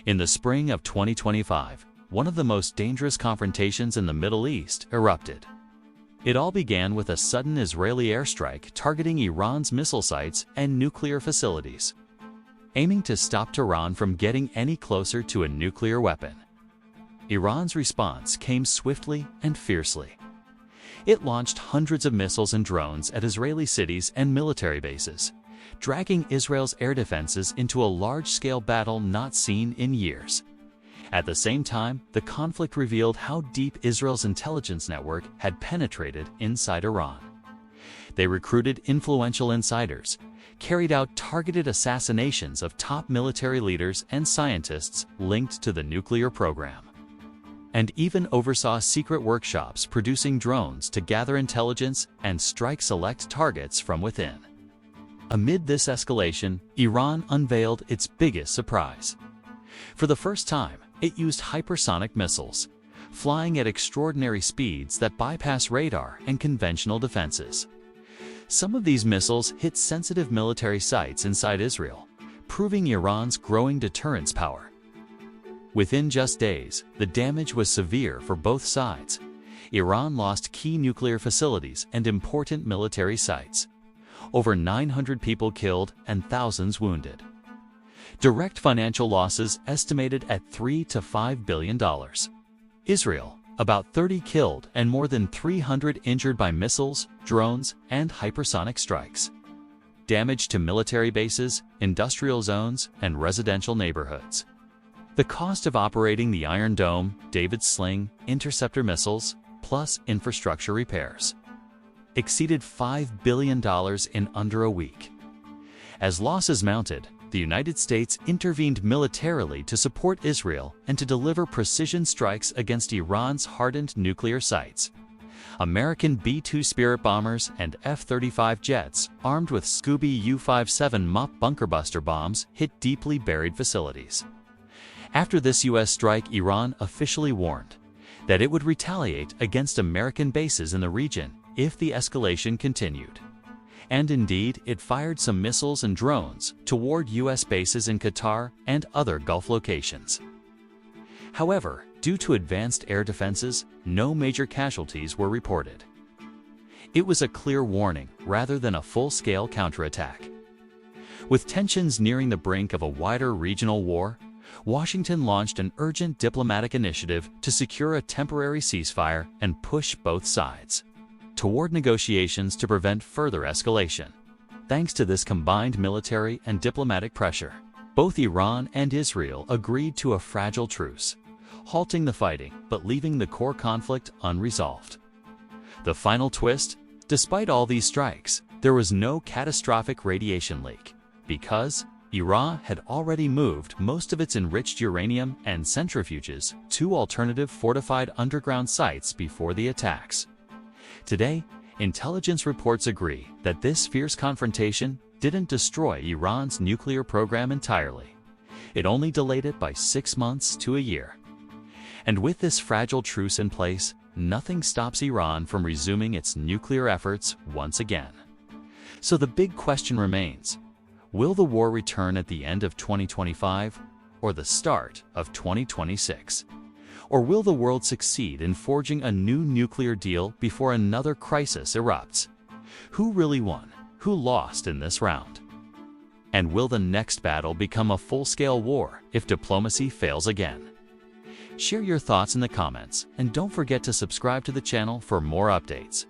In the spring of 2025, one of the most dangerous confrontations in the Middle East erupted. It all began with a sudden Israeli airstrike targeting Iran's missile sites and nuclear facilities, aiming to stop Tehran from getting any closer to a nuclear weapon. Iran's response came swiftly and fiercely. It launched hundreds of missiles and drones at Israeli cities and military bases, dragging Israel's air defenses into a large-scale battle not seen in years. At the same time, the conflict revealed how deep Israel's intelligence network had penetrated inside Iran. They recruited influential insiders, carried out targeted assassinations of top military leaders and scientists linked to the nuclear program, and even oversaw secret workshops producing drones to gather intelligence and strike select targets from within. Amid this escalation, Iran unveiled its biggest surprise. For the first time, it used hypersonic missiles, flying at extraordinary speeds that bypass radar and conventional defenses. Some of these missiles hit sensitive military sites inside Israel, proving Iran's growing deterrence power. Within just days, the damage was severe for both sides. Iran lost key nuclear facilities and important military sites. Over 900 people killed and thousands wounded. Direct financial losses estimated at $3 to $5 billion. Israel, about 30 killed and more than 300 injured by missiles, drones, and hypersonic strikes. Damage to military bases, industrial zones, and residential neighborhoods. The cost of operating the Iron Dome, David's Sling, interceptor missiles, plus infrastructure repairs, exceeded $5 billion in under a week. As losses mounted, the United States intervened militarily to support Israel and to deliver precision strikes against Iran's hardened nuclear sites. American B-2 Spirit bombers and F-35 jets, armed with Scooby U-57 MOP bunkerbuster bombs, hit deeply buried facilities. After this U.S. strike, Iran officially warned that it would retaliate against American bases in the region if the escalation continued. And indeed, it fired some missiles and drones toward U.S. bases in Qatar and other Gulf locations. However, due to advanced air defenses, no major casualties were reported. It was a clear warning rather than a full-scale counterattack. With tensions nearing the brink of a wider regional war, Washington launched an urgent diplomatic initiative to secure a temporary ceasefire and push both sides toward negotiations to prevent further escalation. Thanks to this combined military and diplomatic pressure, both Iran and Israel agreed to a fragile truce, halting the fighting but leaving the core conflict unresolved. The final twist: despite all these strikes, there was no catastrophic radiation leak, because Iran had already moved most of its enriched uranium and centrifuges to alternative fortified underground sites before the attacks. Today, intelligence reports agree that this fierce confrontation didn't destroy Iran's nuclear program entirely. It only delayed it by 6 months to a year. And with this fragile truce in place, nothing stops Iran from resuming its nuclear efforts once again. So the big question remains: will the war return at the end of 2025 or the start of 2026? Or will the world succeed in forging a new nuclear deal before another crisis erupts? Who really won? Who lost in this round? And will the next battle become a full-scale war if diplomacy fails again? Share your thoughts in the comments, and don't forget to subscribe to the channel for more updates.